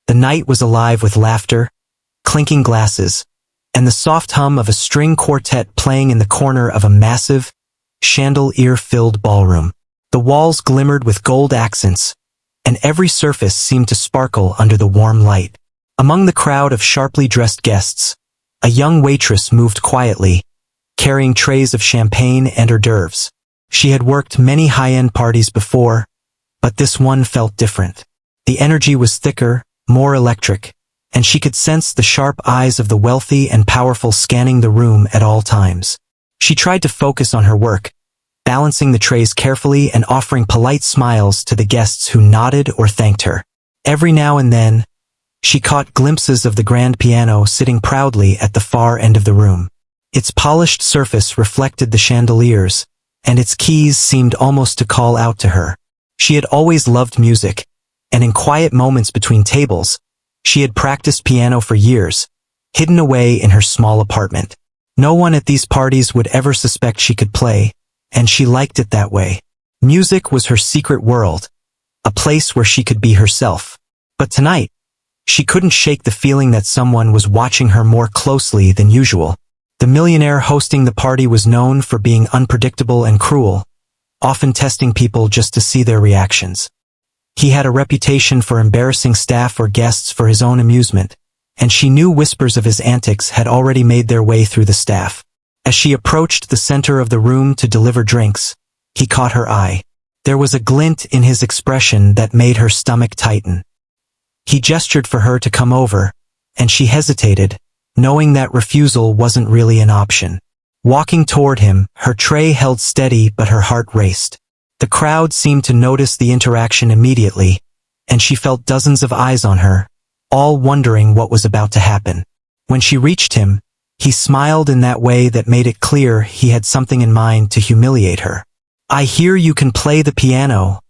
The night was alive with laughter, clinking glasses, and the soft hum of a string quartet playing in the corner of a massive, chandelier-filled ballroom. The walls glimmered with gold accents, and every surface seemed to sparkle under the warm light. Among the crowd of sharply dressed guests, a young waitress moved quietly, carrying trays of champagne and hors d'oeuvres. She had worked many high-end parties before, but this one felt different. The energy was thicker, more electric, and she could sense the sharp eyes of the wealthy and powerful scanning the room at all times. She tried to focus on her work, balancing the trays carefully and offering polite smiles to the guests who nodded or thanked her. Every now and then, she caught glimpses of the grand piano sitting proudly at the far end of the room. Its polished surface reflected the chandeliers, and its keys seemed almost to call out to her. She had always loved music, and in quiet moments between tables, she had practiced piano for years, hidden away in her small apartment. No one at these parties would ever suspect she could play, and she liked it that way. Music was her secret world, a place where she could be herself. But tonight, she couldn't shake the feeling that someone was watching her more closely than usual. The millionaire hosting the party was known for being unpredictable and cruel, often testing people just to see their reactions. He had a reputation for embarrassing staff or guests for his own amusement, and she knew whispers of his antics had already made their way through the staff. As she approached the center of the room to deliver drinks, he caught her eye. There was a glint in his expression that made her stomach tighten. He gestured for her to come over, and she hesitated, knowing that refusal wasn't really an option. Walking toward him, her tray held steady but her heart raced. The crowd seemed to notice the interaction immediately, and she felt dozens of eyes on her, all wondering what was about to happen. When she reached him, he smiled in that way that made it clear he had something in mind to humiliate her. "I hear you can play the piano,"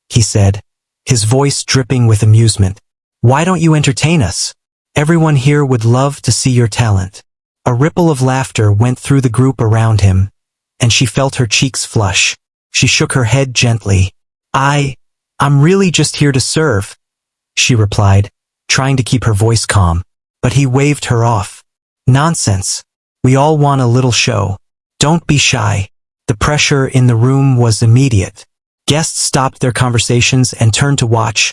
he said, his voice dripping with amusement. "Why don't you entertain us? Everyone here would love to see your talent." A ripple of laughter went through the group around him, and she felt her cheeks flush. She shook her head gently. I'm really just here to serve," she replied, trying to keep her voice calm. But he waved her off. "Nonsense. We all want a little show. Don't be shy." The pressure in the room was immediate. Guests stopped their conversations and turned to watch,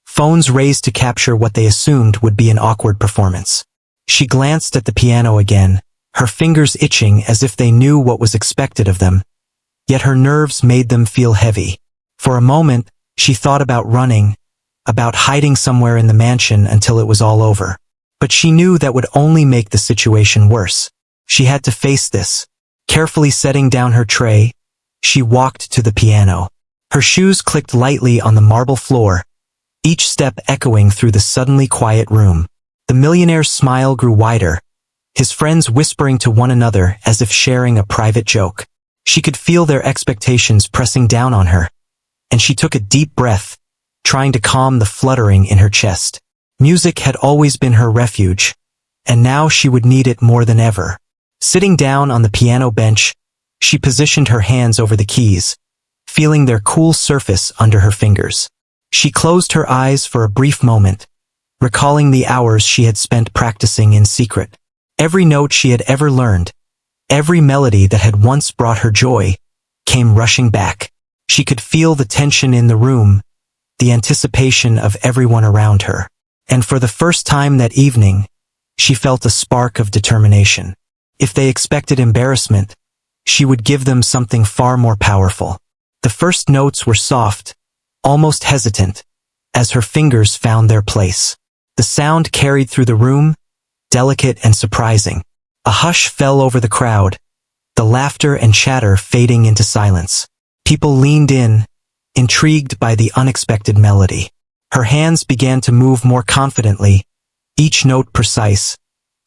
phones raised to capture what they assumed would be an awkward performance. She glanced at the piano again, her fingers itching as if they knew what was expected of them. Yet her nerves made them feel heavy. For a moment, she thought about running, about hiding somewhere in the mansion until it was all over. But she knew that would only make the situation worse. She had to face this. Carefully setting down her tray, she walked to the piano. Her shoes clicked lightly on the marble floor, each step echoing through the suddenly quiet room. The millionaire's smile grew wider, his friends whispering to one another as if sharing a private joke. She could feel their expectations pressing down on her, and she took a deep breath, trying to calm the fluttering in her chest. Music had always been her refuge, and now she would need it more than ever. Sitting down on the piano bench, she positioned her hands over the keys, feeling their cool surface under her fingers. She closed her eyes for a brief moment, recalling the hours she had spent practicing in secret. Every note she had ever learned, every melody that had once brought her joy, came rushing back. She could feel the tension in the room, the anticipation of everyone around her. And for the first time that evening, she felt a spark of determination. If they expected embarrassment, she would give them something far more powerful. The first notes were soft, almost hesitant, as her fingers found their place. The sound carried through the room, delicate and surprising. A hush fell over the crowd, the laughter and chatter fading into silence. People leaned in, intrigued by the unexpected melody. Her hands began to move more confidently, each note precise,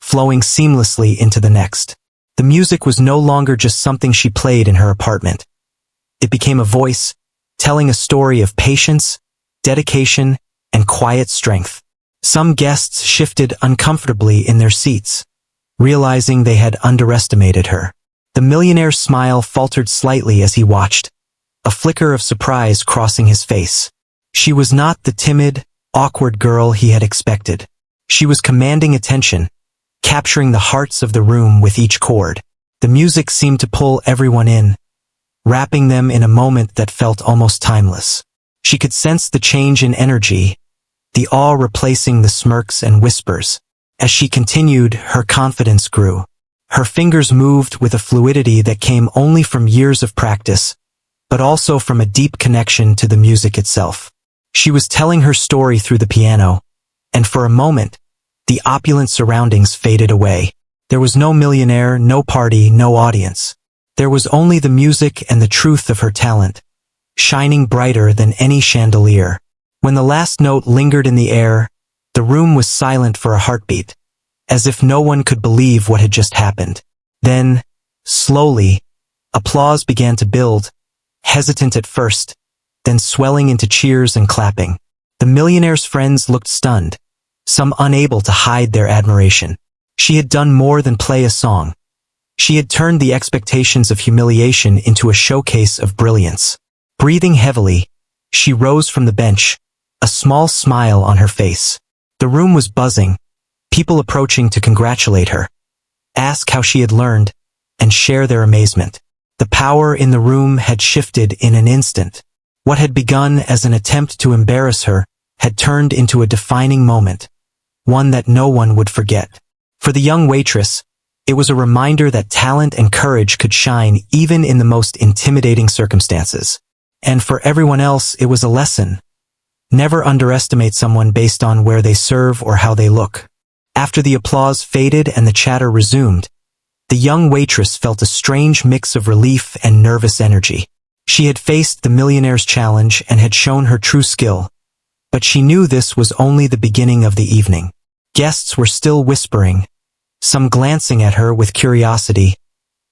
flowing seamlessly into the next. The music was no longer just something she played in her apartment. It became a voice, telling a story of patience, dedication, and quiet strength. Some guests shifted uncomfortably in their seats, realizing they had underestimated her. The millionaire's smile faltered slightly as he watched, a flicker of surprise crossing his face. She was not the timid, awkward girl he had expected. She was commanding attention, capturing the hearts of the room with each chord. The music seemed to pull everyone in, wrapping them in a moment that felt almost timeless. She could sense the change in energy, the awe replacing the smirks and whispers. As she continued, her confidence grew. Her fingers moved with a fluidity that came only from years of practice, but also from a deep connection to the music itself. She was telling her story through the piano, and for a moment, the opulent surroundings faded away. There was no millionaire, no party, no audience. There was only the music and the truth of her talent, shining brighter than any chandelier. When the last note lingered in the air, the room was silent for a heartbeat, as if no one could believe what had just happened. Then, slowly, applause began to build, hesitant at first, then swelling into cheers and clapping. The millionaire's friends looked stunned, some unable to hide their admiration. She had done more than play a song. She had turned the expectations of humiliation into a showcase of brilliance. Breathing heavily, she rose from the bench, a small smile on her face. The room was buzzing, people approaching to congratulate her, ask how she had learned, and share their amazement. The power in the room had shifted in an instant. What had begun as an attempt to embarrass her had turned into a defining moment, one that no one would forget. For the young waitress, it was a reminder that talent and courage could shine even in the most intimidating circumstances. And for everyone else, it was a lesson. Never underestimate someone based on where they serve or how they look. After the applause faded and the chatter resumed, the young waitress felt a strange mix of relief and nervous energy. She had faced the millionaire's challenge and had shown her true skill, but she knew this was only the beginning of the evening. Guests were still whispering, some glancing at her with curiosity,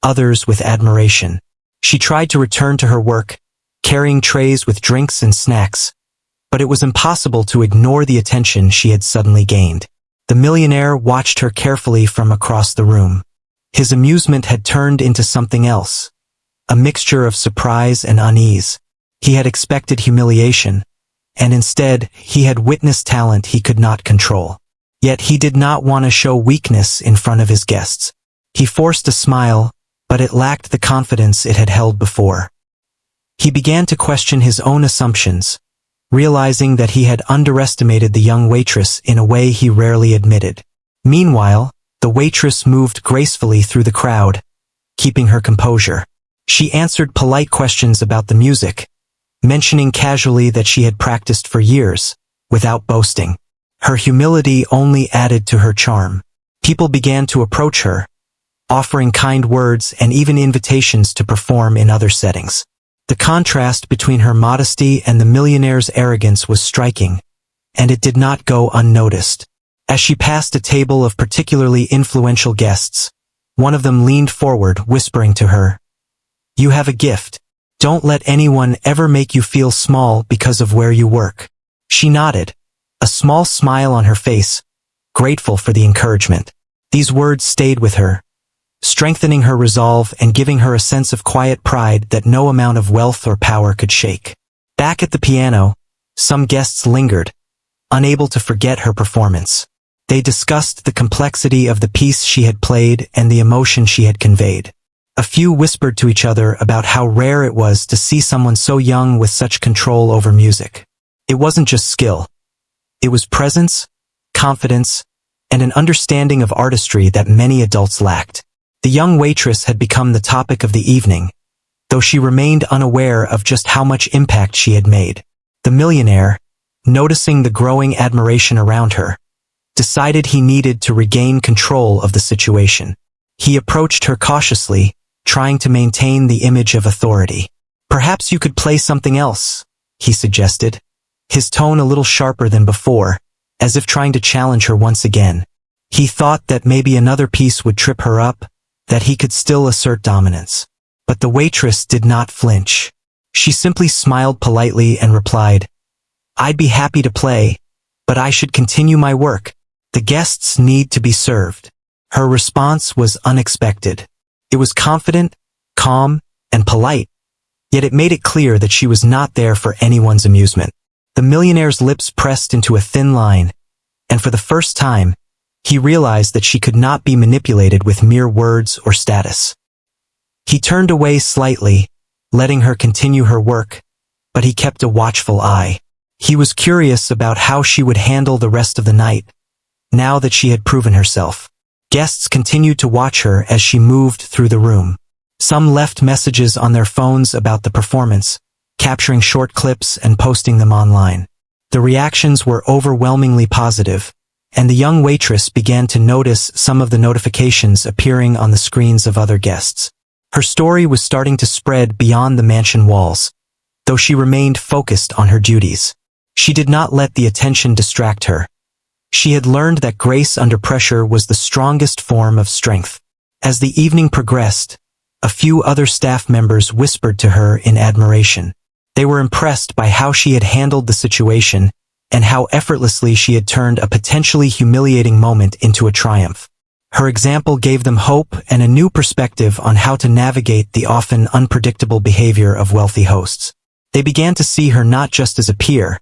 others with admiration. She tried to return to her work, carrying trays with drinks and snacks, but it was impossible to ignore the attention she had suddenly gained. The millionaire watched her carefully from across the room. His amusement had turned into something else, a mixture of surprise and unease. He had expected humiliation, and instead, he had witnessed talent he could not control. Yet he did not want to show weakness in front of his guests. He forced a smile, but it lacked the confidence it had held before. He began to question his own assumptions, realizing that he had underestimated the young waitress in a way he rarely admitted. Meanwhile, the waitress moved gracefully through the crowd, keeping her composure. She answered polite questions about the music, mentioning casually that she had practiced for years, without boasting. Her humility only added to her charm. People began to approach her, offering kind words and even invitations to perform in other settings. The contrast between her modesty and the millionaire's arrogance was striking, and it did not go unnoticed. As she passed a table of particularly influential guests, one of them leaned forward, whispering to her, "You have a gift. Don't let anyone ever make you feel small because of where you work." She nodded, a small smile on her face, grateful for the encouragement. These words stayed with her, strengthening her resolve and giving her a sense of quiet pride that no amount of wealth or power could shake. Back at the piano, some guests lingered, unable to forget her performance. They discussed the complexity of the piece she had played and the emotion she had conveyed. A few whispered to each other about how rare it was to see someone so young with such control over music. It wasn't just skill. It was presence, confidence, and an understanding of artistry that many adults lacked. The young waitress had become the topic of the evening, though she remained unaware of just how much impact she had made. The millionaire, noticing the growing admiration around her, decided he needed to regain control of the situation. He approached her cautiously, trying to maintain the image of authority. "Perhaps you could play something else," he suggested, his tone a little sharper than before, as if trying to challenge her once again. He thought that maybe another piece would trip her up, that he could still assert dominance. But the waitress did not flinch. She simply smiled politely and replied, "I'd be happy to play, but I should continue my work. The guests need to be served." Her response was unexpected. It was confident, calm, and polite, yet it made it clear that she was not there for anyone's amusement. The millionaire's lips pressed into a thin line, and for the first time, he realized that she could not be manipulated with mere words or status. He turned away slightly, letting her continue her work, but he kept a watchful eye. He was curious about how she would handle the rest of the night, now that she had proven herself. Guests continued to watch her as she moved through the room. Some left messages on their phones about the performance, capturing short clips and posting them online. The reactions were overwhelmingly positive, and the young waitress began to notice some of the notifications appearing on the screens of other guests. Her story was starting to spread beyond the mansion walls, though she remained focused on her duties. She did not let the attention distract her. She had learned that grace under pressure was the strongest form of strength. As the evening progressed, a few other staff members whispered to her in admiration. They were impressed by how she had handled the situation and how effortlessly she had turned a potentially humiliating moment into a triumph. Her example gave them hope and a new perspective on how to navigate the often unpredictable behavior of wealthy hosts. They began to see her not just as a peer,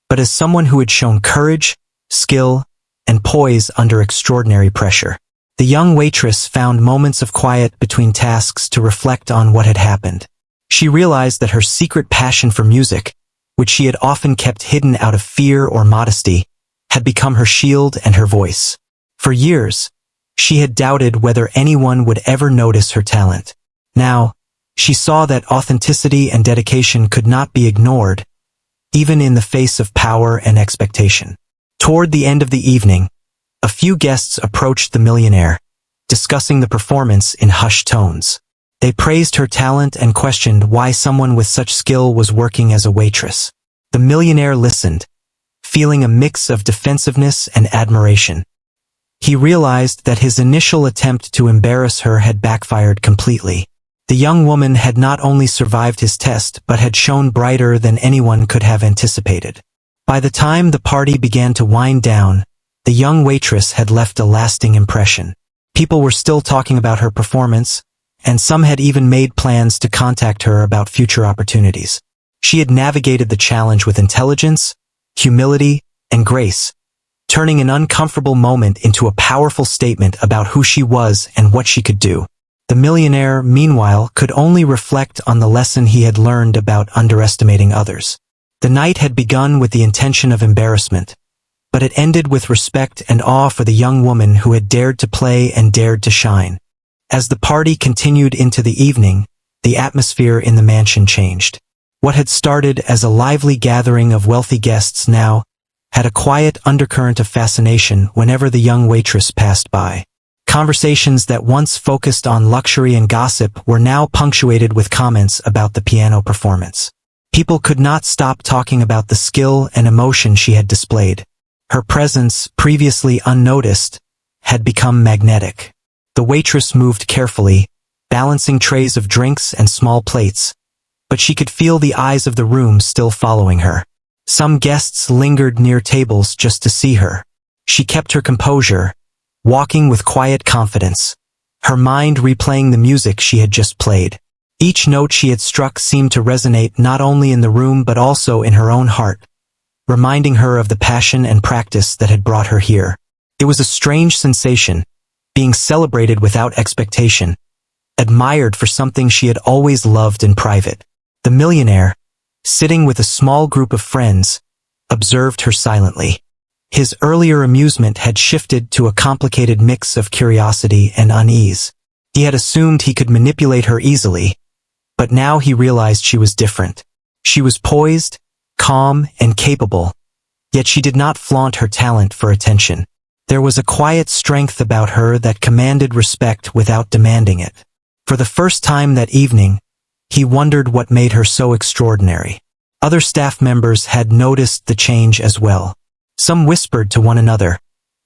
but as someone who had shown courage, skill, and poise under extraordinary pressure. The young waitress found moments of quiet between tasks to reflect on what had happened. She realized that her secret passion for music, which she had often kept hidden out of fear or modesty, had become her shield and her voice. For years, she had doubted whether anyone would ever notice her talent. Now, she saw that authenticity and dedication could not be ignored, even in the face of power and expectation. Toward the end of the evening, a few guests approached the millionaire, discussing the performance in hushed tones. They praised her talent and questioned why someone with such skill was working as a waitress. The millionaire listened, feeling a mix of defensiveness and admiration. He realized that his initial attempt to embarrass her had backfired completely. The young woman had not only survived his test but had shone brighter than anyone could have anticipated. By the time the party began to wind down, the young waitress had left a lasting impression. People were still talking about her performance, and some had even made plans to contact her about future opportunities. She had navigated the challenge with intelligence, humility, and grace, turning an uncomfortable moment into a powerful statement about who she was and what she could do. The millionaire, meanwhile, could only reflect on the lesson he had learned about underestimating others. The night had begun with the intention of embarrassment, but it ended with respect and awe for the young woman who had dared to play and dared to shine. As the party continued into the evening, the atmosphere in the mansion changed. What had started as a lively gathering of wealthy guests now had a quiet undercurrent of fascination whenever the young waitress passed by. Conversations that once focused on luxury and gossip were now punctuated with comments about the piano performance. People could not stop talking about the skill and emotion she had displayed. Her presence, previously unnoticed, had become magnetic. The waitress moved carefully, balancing trays of drinks and small plates, but she could feel the eyes of the room still following her. Some guests lingered near tables just to see her. She kept her composure, walking with quiet confidence, her mind replaying the music she had just played. Each note she had struck seemed to resonate not only in the room but also in her own heart, reminding her of the passion and practice that had brought her here. It was a strange sensation, being celebrated without expectation, admired for something she had always loved in private. The millionaire, sitting with a small group of friends, observed her silently. His earlier amusement had shifted to a complicated mix of curiosity and unease. He had assumed he could manipulate her easily, but now he realized she was different. She was poised, calm, and capable, yet she did not flaunt her talent for attention. There was a quiet strength about her that commanded respect without demanding it. For the first time that evening, he wondered what made her so extraordinary. Other staff members had noticed the change as well. Some whispered to one another,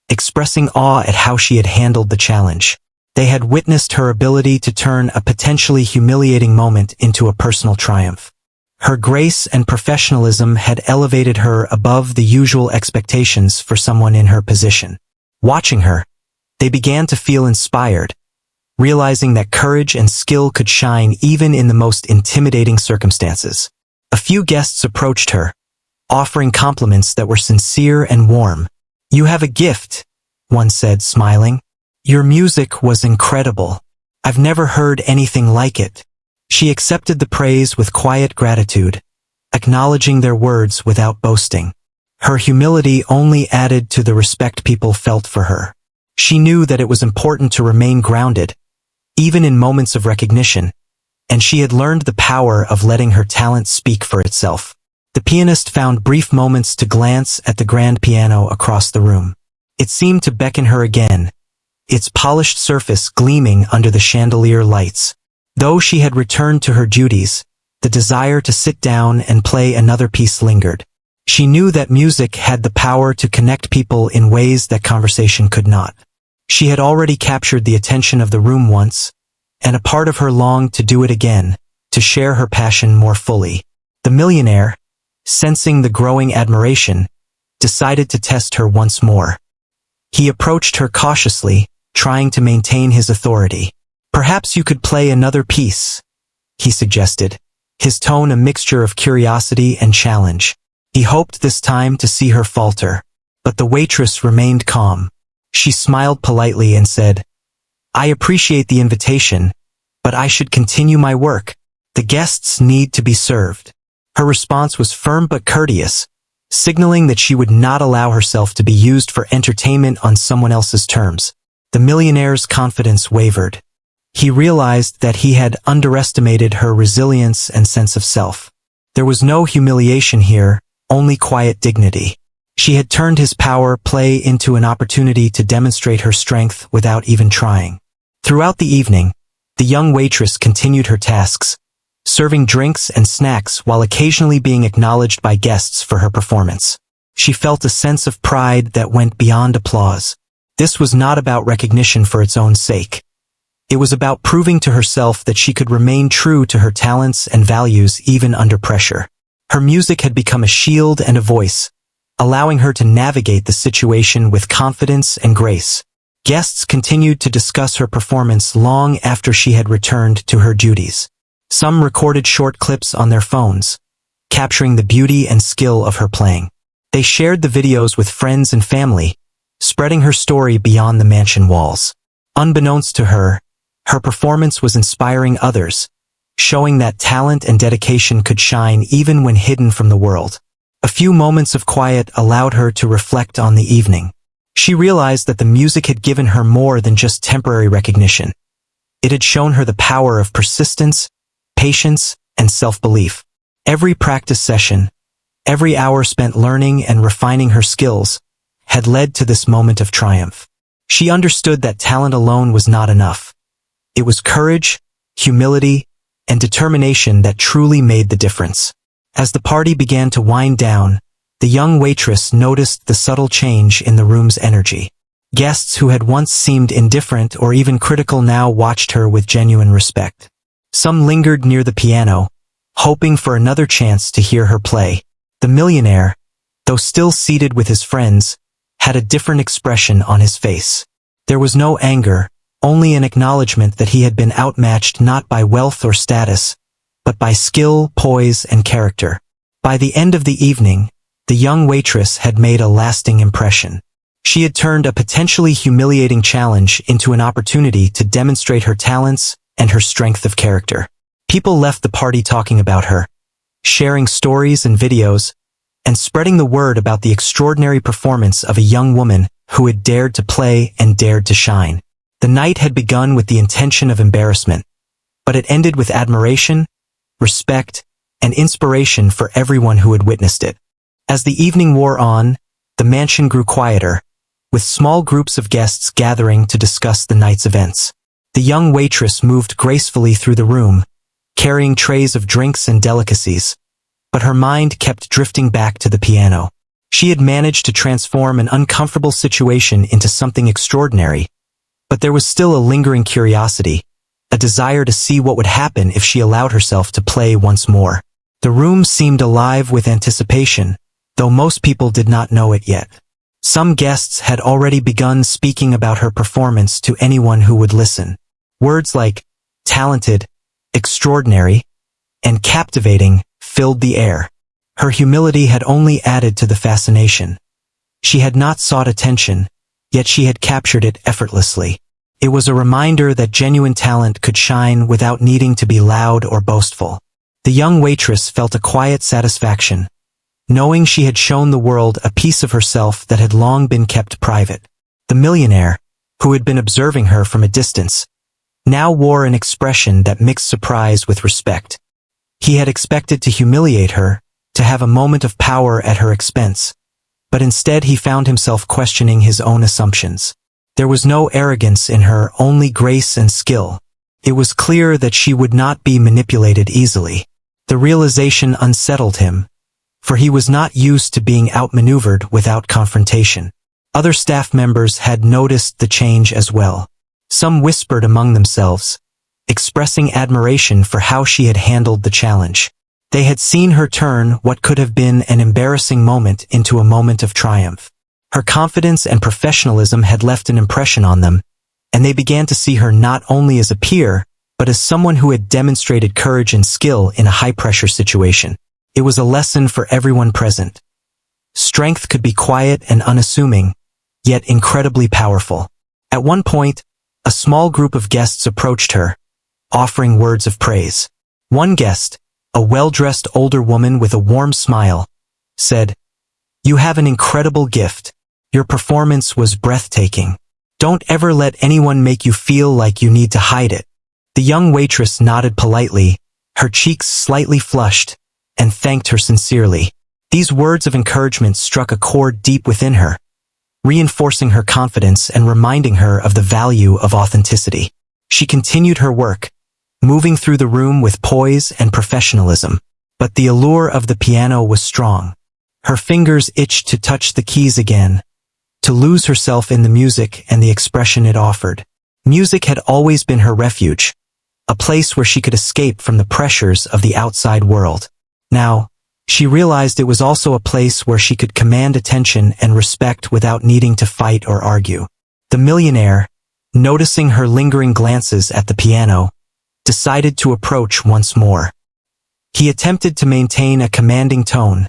expressing awe at how she had handled the challenge. They had witnessed her ability to turn a potentially humiliating moment into a personal triumph. Her grace and professionalism had elevated her above the usual expectations for someone in her position. Watching her, they began to feel inspired, realizing that courage and skill could shine even in the most intimidating circumstances. A few guests approached her, offering compliments that were sincere and warm. "You have a gift," one said, smiling. "Your music was incredible. I've never heard anything like it." She accepted the praise with quiet gratitude, acknowledging their words without boasting. Her humility only added to the respect people felt for her. She knew that it was important to remain grounded, even in moments of recognition, and she had learned the power of letting her talent speak for itself. The pianist found brief moments to glance at the grand piano across the room. It seemed to beckon her again, its polished surface gleaming under the chandelier lights. Though she had returned to her duties, the desire to sit down and play another piece lingered. She knew that music had the power to connect people in ways that conversation could not. She had already captured the attention of the room once, and a part of her longed to do it again, to share her passion more fully. The millionaire, sensing the growing admiration, decided to test her once more. He approached her cautiously, trying to maintain his authority. "Perhaps you could play another piece," he suggested, his tone a mixture of curiosity and challenge. He hoped this time to see her falter, but the waitress remained calm. She smiled politely and said, "I appreciate the invitation, but I should continue my work. The guests need to be served." Her response was firm but courteous, signaling that she would not allow herself to be used for entertainment on someone else's terms. The millionaire's confidence wavered. He realized that he had underestimated her resilience and sense of self. There was no humiliation here, only quiet dignity. She had turned his power play into an opportunity to demonstrate her strength without even trying. Throughout the evening, the young waitress continued her tasks, serving drinks and snacks while occasionally being acknowledged by guests for her performance. She felt a sense of pride that went beyond applause. This was not about recognition for its own sake. It was about proving to herself that she could remain true to her talents and values even under pressure. Her music had become a shield and a voice, allowing her to navigate the situation with confidence and grace. Guests continued to discuss her performance long after she had returned to her duties. Some recorded short clips on their phones, capturing the beauty and skill of her playing. They shared the videos with friends and family, spreading her story beyond the mansion walls. Unbeknownst to her, her performance was inspiring others, showing that talent and dedication could shine even when hidden from the world. A few moments of quiet allowed her to reflect on the evening. She realized that the music had given her more than just temporary recognition. It had shown her the power of persistence, patience, and self-belief. Every practice session, every hour spent learning and refining her skills, had led to this moment of triumph. She understood that talent alone was not enough. It was courage, humility, and determination that truly made the difference. As the party began to wind down, the young waitress noticed the subtle change in the room's energy. Guests who had once seemed indifferent or even critical now watched her with genuine respect. Some lingered near the piano, hoping for another chance to hear her play. The millionaire, though still seated with his friends, had a different expression on his face. There was no anger, only an acknowledgement that he had been outmatched not by wealth or status, but by skill, poise, and character. By the end of the evening, the young waitress had made a lasting impression. She had turned a potentially humiliating challenge into an opportunity to demonstrate her talents and her strength of character. People left the party talking about her, sharing stories and videos, and spreading the word about the extraordinary performance of a young woman who had dared to play and dared to shine. The night had begun with the intention of embarrassment, but it ended with admiration, respect, and inspiration for everyone who had witnessed it. As the evening wore on, the mansion grew quieter, with small groups of guests gathering to discuss the night's events. The young waitress moved gracefully through the room, carrying trays of drinks and delicacies, but her mind kept drifting back to the piano. She had managed to transform an uncomfortable situation into something extraordinary, but there was still a lingering curiosity, a desire to see what would happen if she allowed herself to play once more. The room seemed alive with anticipation, though most people did not know it yet. Some guests had already begun speaking about her performance to anyone who would listen. Words like talented, extraordinary, and captivating filled the air. Her humility had only added to the fascination. She had not sought attention, yet she had captured it effortlessly. It was a reminder that genuine talent could shine without needing to be loud or boastful. The young waitress felt a quiet satisfaction, knowing she had shown the world a piece of herself that had long been kept private. The millionaire, who had been observing her from a distance, now wore an expression that mixed surprise with respect. He had expected to humiliate her, to have a moment of power at her expense, but instead he found himself questioning his own assumptions. There was no arrogance in her, only grace and skill. It was clear that she would not be manipulated easily. The realization unsettled him, for he was not used to being outmaneuvered without confrontation. Other staff members had noticed the change as well. Some whispered among themselves, expressing admiration for how she had handled the challenge. They had seen her turn what could have been an embarrassing moment into a moment of triumph. Her confidence and professionalism had left an impression on them, and they began to see her not only as a peer, but as someone who had demonstrated courage and skill in a high-pressure situation. It was a lesson for everyone present. Strength could be quiet and unassuming, yet incredibly powerful. At one point, a small group of guests approached her, offering words of praise. One guest, a well-dressed older woman with a warm smile, said, "You have an incredible gift. Your performance was breathtaking. Don't ever let anyone make you feel like you need to hide it." The young waitress nodded politely, her cheeks slightly flushed, and thanked her sincerely. These words of encouragement struck a chord deep within her, reinforcing her confidence and reminding her of the value of authenticity. She continued her work, moving through the room with poise and professionalism. But the allure of the piano was strong. Her fingers itched to touch the keys again, to lose herself in the music and the expression it offered. Music had always been her refuge, a place where she could escape from the pressures of the outside world. Now, she realized it was also a place where she could command attention and respect without needing to fight or argue. The millionaire, noticing her lingering glances at the piano, decided to approach once more. He attempted to maintain a commanding tone,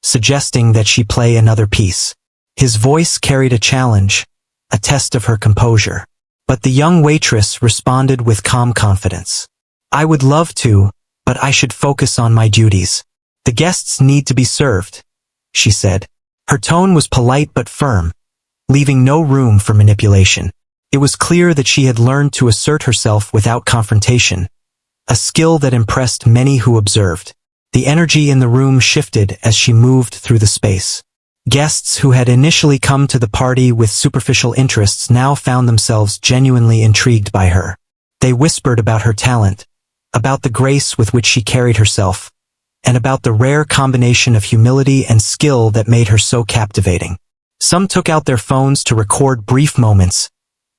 suggesting that she play another piece. His voice carried a challenge, a test of her composure. But the young waitress responded with calm confidence. "I would love to, but I should focus on my duties. The guests need to be served," she said. Her tone was polite but firm, leaving no room for manipulation. It was clear that she had learned to assert herself without confrontation, a skill that impressed many who observed. The energy in the room shifted as she moved through the space. Guests who had initially come to the party with superficial interests now found themselves genuinely intrigued by her. They whispered about her talent, about the grace with which she carried herself, and about the rare combination of humility and skill that made her so captivating. Some took out their phones to record brief moments,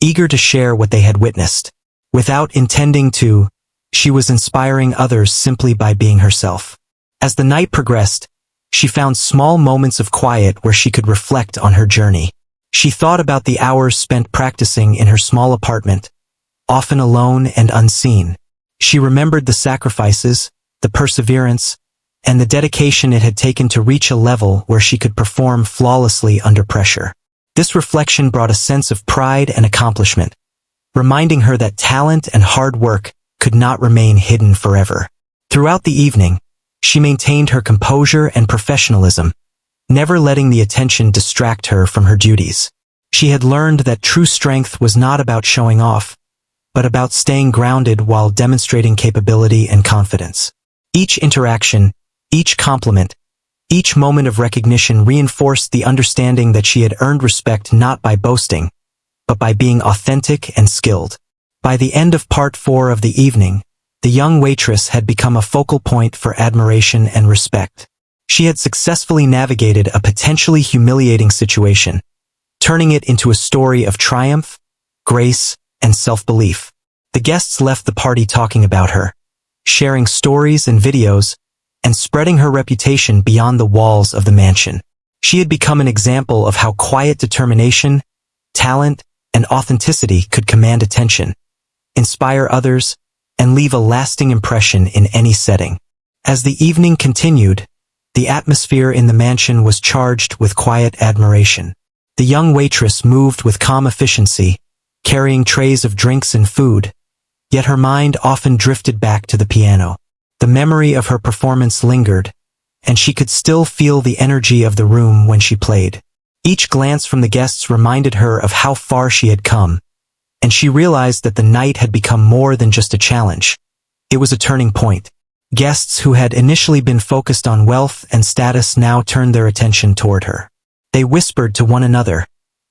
eager to share what they had witnessed. Without intending to, she was inspiring others simply by being herself. As the night progressed, she found small moments of quiet where she could reflect on her journey. She thought about the hours spent practicing in her small apartment, often alone and unseen. She remembered the sacrifices, the perseverance, and the dedication it had taken to reach a level where she could perform flawlessly under pressure. This reflection brought a sense of pride and accomplishment, reminding her that talent and hard work could not remain hidden forever. Throughout the evening, she maintained her composure and professionalism, never letting the attention distract her from her duties. She had learned that true strength was not about showing off, but about staying grounded while demonstrating capability and confidence. Each interaction, each compliment, each moment of recognition reinforced the understanding that she had earned respect not by boasting, but by being authentic and skilled. By the end of part 4 of the evening, the young waitress had become a focal point for admiration and respect. She had successfully navigated a potentially humiliating situation, turning it into a story of triumph, grace, and self-belief. The guests left the party talking about her, sharing stories and videos, and spreading her reputation beyond the walls of the mansion. She had become an example of how quiet determination, talent, and authenticity could command attention, inspire others, and leave a lasting impression in any setting. As the evening continued, The atmosphere in the mansion was charged with quiet admiration. The young waitress moved with calm efficiency, carrying trays of drinks and food, yet her mind often drifted back to the piano. The memory of her performance lingered, and she could still feel the energy of the room when she played. Each glance from the guests reminded her of how far she had come, and she realized that the night had become more than just a challenge. It was a turning point. Guests who had initially been focused on wealth and status now turned their attention toward her. They whispered to one another,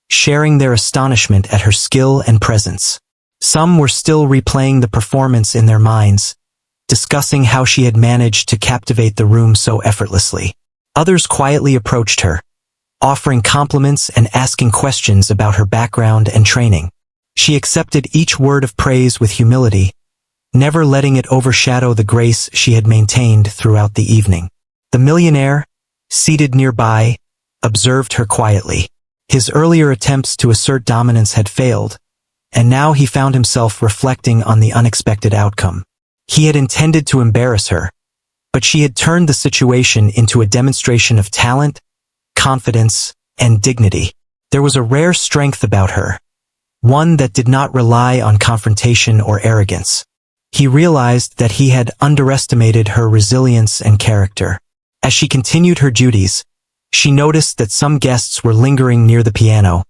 sharing their astonishment at her skill and presence. Some were still replaying the performance in their minds, discussing how she had managed to captivate the room so effortlessly. Others quietly approached her, offering compliments and asking questions about her background and training. She accepted each word of praise with humility, never letting it overshadow the grace she had maintained throughout the evening. The millionaire, seated nearby, observed her quietly. His earlier attempts to assert dominance had failed, and now he found himself reflecting on the unexpected outcome. He had intended to embarrass her, but she had turned the situation into a demonstration of talent, confidence, and dignity. There was a rare strength about her, one that did not rely on confrontation or arrogance. He realized that he had underestimated her resilience and character. As she continued her duties, she noticed that some guests were lingering near the piano,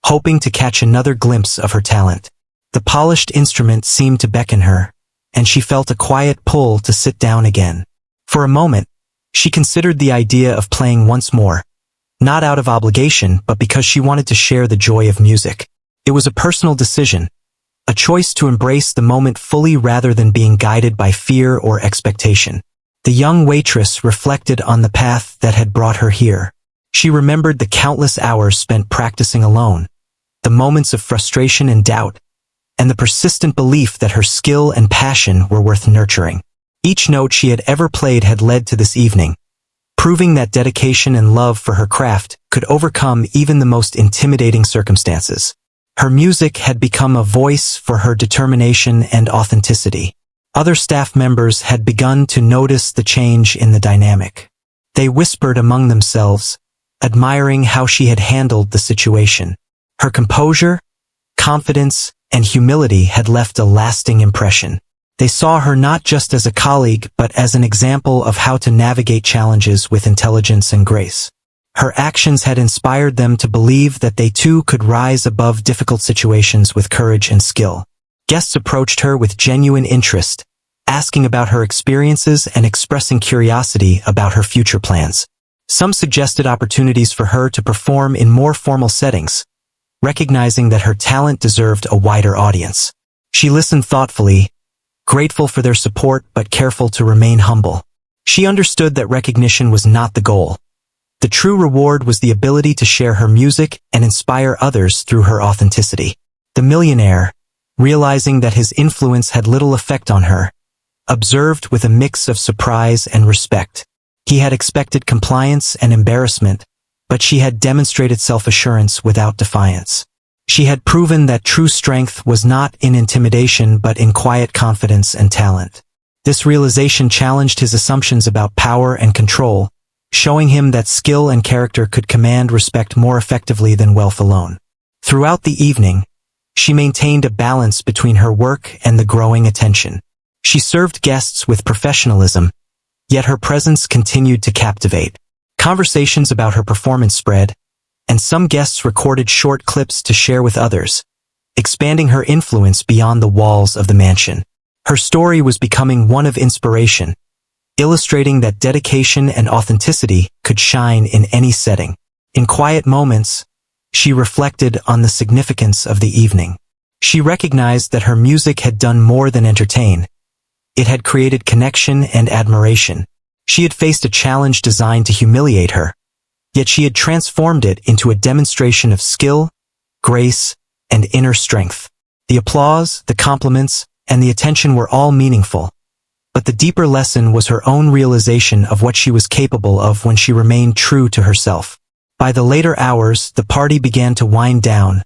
hoping to catch another glimpse of her talent. The polished instrument seemed to beckon her, and she felt a quiet pull to sit down again. For a moment, she considered the idea of playing once more, not out of obligation but because she wanted to share the joy of music. It was a personal decision, a choice to embrace the moment fully rather than being guided by fear or expectation. The young waitress reflected on the path that had brought her here. She remembered the countless hours spent practicing alone, the moments of frustration and doubt, and the persistent belief that her skill and passion were worth nurturing. Each note she had ever played had led to this evening, proving that dedication and love for her craft could overcome even the most intimidating circumstances. Her music had become a voice for her determination and authenticity. Other staff members had begun to notice the change in the dynamic. They whispered among themselves, admiring how she had handled the situation. Her composure, confidence, and humility had left a lasting impression. They saw her not just as a colleague but as an example of how to navigate challenges with intelligence and grace. Her actions had inspired them to believe that they too could rise above difficult situations with courage and skill. Guests approached her with genuine interest, asking about her experiences and expressing curiosity about her future plans. Some suggested opportunities for her to perform in more formal settings, recognizing that her talent deserved a wider audience. She listened thoughtfully, grateful for their support but careful to remain humble. She understood that recognition was not the goal. The true reward was the ability to share her music and inspire others through her authenticity. The millionaire, realizing that his influence had little effect on her, observed with a mix of surprise and respect. He had expected compliance and embarrassment, but she had demonstrated self-assurance without defiance. She had proven that true strength was not in intimidation but in quiet confidence and talent. This realization challenged his assumptions about power and control, showing him that skill and character could command respect more effectively than wealth alone. Throughout the evening, she maintained a balance between her work and the growing attention. She served guests with professionalism, yet her presence continued to captivate. Conversations about her performance spread, and some guests recorded short clips to share with others, expanding her influence beyond the walls of the mansion. Her story was becoming one of inspiration, illustrating that dedication and authenticity could shine in any setting. In quiet moments, she reflected on the significance of the evening. She recognized that her music had done more than entertain. It had created connection and admiration. She had faced a challenge designed to humiliate her, yet she had transformed it into a demonstration of skill, grace, and inner strength. The applause, the compliments, and the attention were all meaningful, but the deeper lesson was her own realization of what she was capable of when she remained true to herself. By the later hours, the party began to wind down,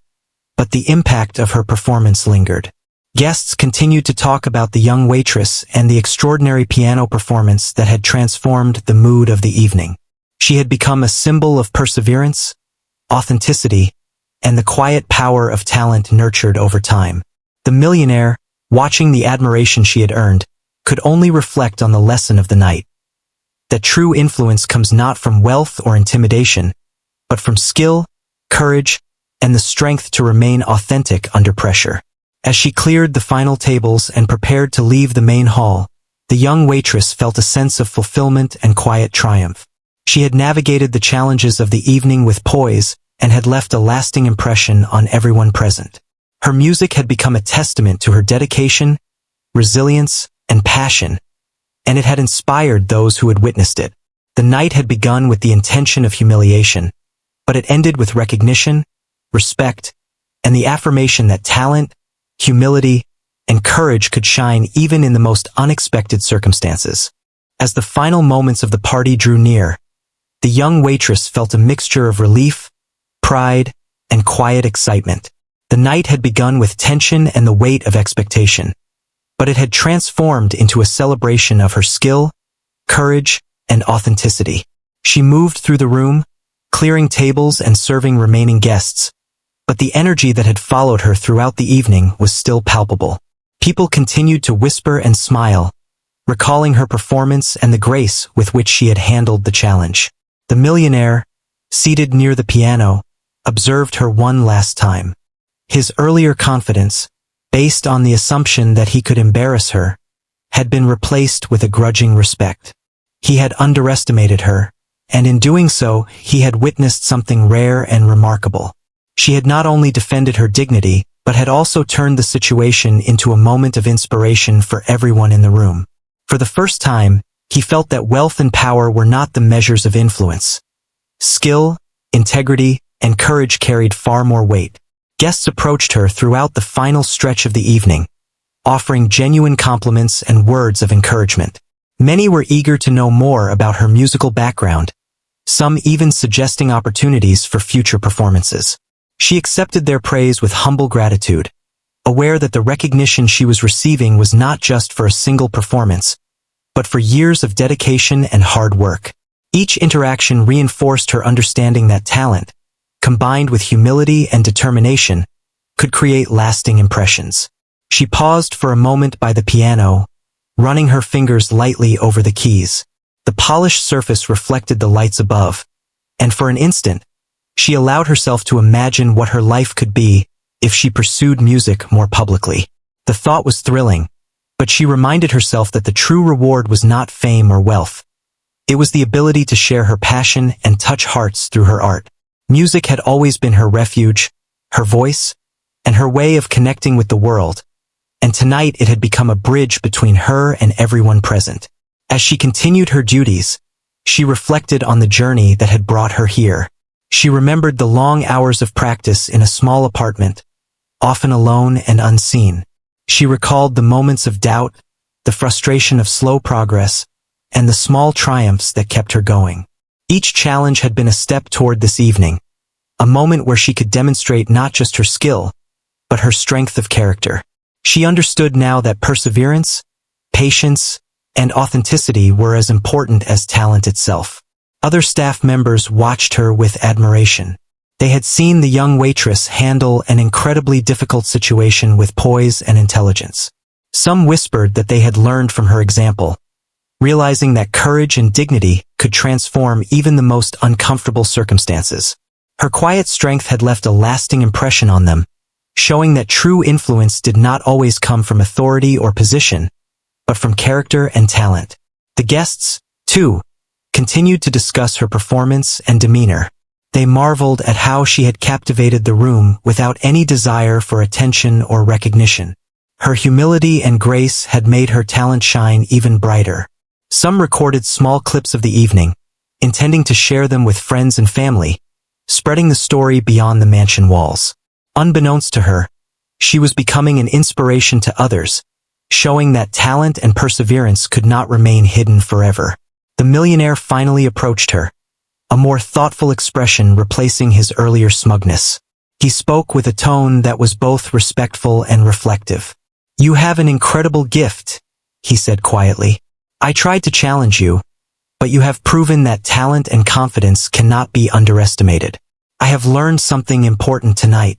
but the impact of her performance lingered. Guests continued to talk about the young waitress and the extraordinary piano performance that had transformed the mood of the evening. She had become a symbol of perseverance, authenticity, and the quiet power of talent nurtured over time. The millionaire, watching the admiration she had earned, could only reflect on the lesson of the night. That true influence comes not from wealth or intimidation, but from skill, courage, and the strength to remain authentic under pressure. As she cleared the final tables and prepared to leave the main hall, the young waitress felt a sense of fulfillment and quiet triumph. She had navigated the challenges of the evening with poise and had left a lasting impression on everyone present. Her music had become a testament to her dedication, resilience, and passion, and it had inspired those who had witnessed it. The night had begun with the intention of humiliation, but it ended with recognition, respect, and the affirmation that talent, humility, and courage could shine even in the most unexpected circumstances. As the final moments of the party drew near, the young waitress felt a mixture of relief, pride, and quiet excitement. The night had begun with tension and the weight of expectation, but it had transformed into a celebration of her skill, courage, and authenticity. She moved through the room, clearing tables and serving remaining guests, but the energy that had followed her throughout the evening was still palpable. People continued to whisper and smile, recalling her performance and the grace with which she had handled the challenge. The millionaire, seated near the piano, observed her one last time. His earlier confidence, based on the assumption that he could embarrass her, had been replaced with a grudging respect. He had underestimated her, and in doing so, he had witnessed something rare and remarkable. She had not only defended her dignity, but had also turned the situation into a moment of inspiration for everyone in the room. For the first time, he felt that wealth and power were not the measures of influence. Skill, integrity, and courage carried far more weight. Guests approached her throughout the final stretch of the evening, offering genuine compliments and words of encouragement. Many were eager to know more about her musical background, some even suggesting opportunities for future performances. She accepted their praise with humble gratitude, aware that the recognition she was receiving was not just for a single performance, but for years of dedication and hard work. Each interaction reinforced her understanding that talent, combined with humility and determination, could create lasting impressions. She paused for a moment by the piano, running her fingers lightly over the keys. The polished surface reflected the lights above, and for an instant, she allowed herself to imagine what her life could be if she pursued music more publicly. The thought was thrilling, but she reminded herself that the true reward was not fame or wealth. It was the ability to share her passion and touch hearts through her art. Music had always been her refuge, her voice, and her way of connecting with the world, and tonight it had become a bridge between her and everyone present. As she continued her duties, she reflected on the journey that had brought her here. She remembered the long hours of practice in a small apartment, often alone and unseen. She recalled the moments of doubt, the frustration of slow progress, and the small triumphs that kept her going. Each challenge had been a step toward this evening, a moment where she could demonstrate not just her skill, but her strength of character. She understood now that perseverance, patience, and authenticity were as important as talent itself. Other staff members watched her with admiration. They had seen the young waitress handle an incredibly difficult situation with poise and intelligence. Some whispered that they had learned from her example, realizing that courage and dignity could transform even the most uncomfortable circumstances. Her quiet strength had left a lasting impression on them, showing that true influence did not always come from authority or position, but from character and talent. The guests, too, continued to discuss her performance and demeanor. They marveled at how she had captivated the room without any desire for attention or recognition. Her humility and grace had made her talent shine even brighter. Some recorded small clips of the evening, intending to share them with friends and family, spreading the story beyond the mansion walls. Unbeknownst to her, she was becoming an inspiration to others, showing that talent and perseverance could not remain hidden forever. The millionaire finally approached her, a more thoughtful expression replacing his earlier smugness. He spoke with a tone that was both respectful and reflective. "You have an incredible gift," he said quietly. "I tried to challenge you, but you have proven that talent and confidence cannot be underestimated. I have learned something important tonight."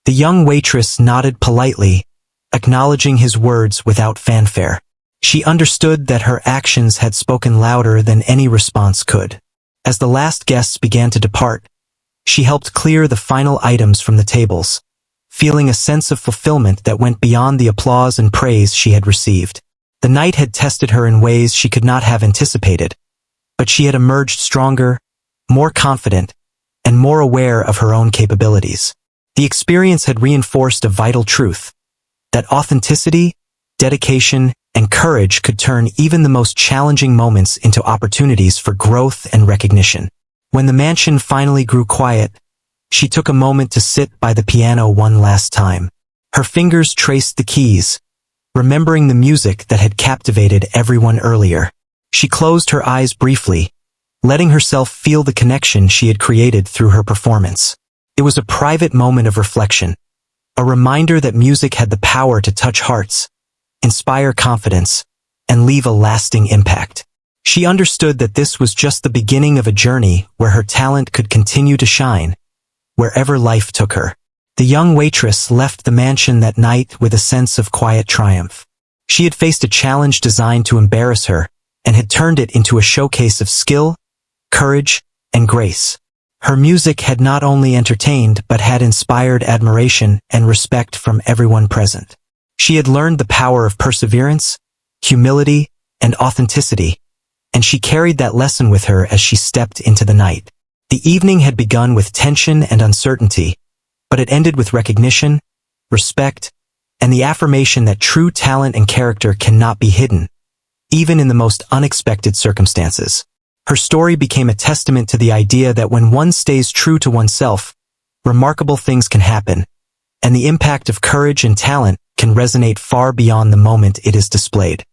The young waitress nodded politely, acknowledging his words without fanfare. She understood that her actions had spoken louder than any response could. As the last guests began to depart, she helped clear the final items from the tables, feeling a sense of fulfillment that went beyond the applause and praise she had received. The night had tested her in ways she could not have anticipated, but she had emerged stronger, more confident, and more aware of her own capabilities. The experience had reinforced a vital truth, that authenticity, dedication, and courage could turn even the most challenging moments into opportunities for growth and recognition. When the mansion finally grew quiet, she took a moment to sit by the piano one last time. Her fingers traced the keys, remembering the music that had captivated everyone earlier. She closed her eyes briefly, letting herself feel the connection she had created through her performance. It was a private moment of reflection, a reminder that music had the power to touch hearts, inspire confidence, and leave a lasting impact. She understood that this was just the beginning of a journey where her talent could continue to shine, wherever life took her. The young waitress left the mansion that night with a sense of quiet triumph. She had faced a challenge designed to embarrass her, and had turned it into a showcase of skill, courage, and grace. Her music had not only entertained but had inspired admiration and respect from everyone present. She had learned the power of perseverance, humility, and authenticity, and she carried that lesson with her as she stepped into the night. The evening had begun with tension and uncertainty, but it ended with recognition, respect, and the affirmation that true talent and character cannot be hidden, even in the most unexpected circumstances. Her story became a testament to the idea that when one stays true to oneself, remarkable things can happen, and the impact of courage and talent can resonate far beyond the moment it is displayed.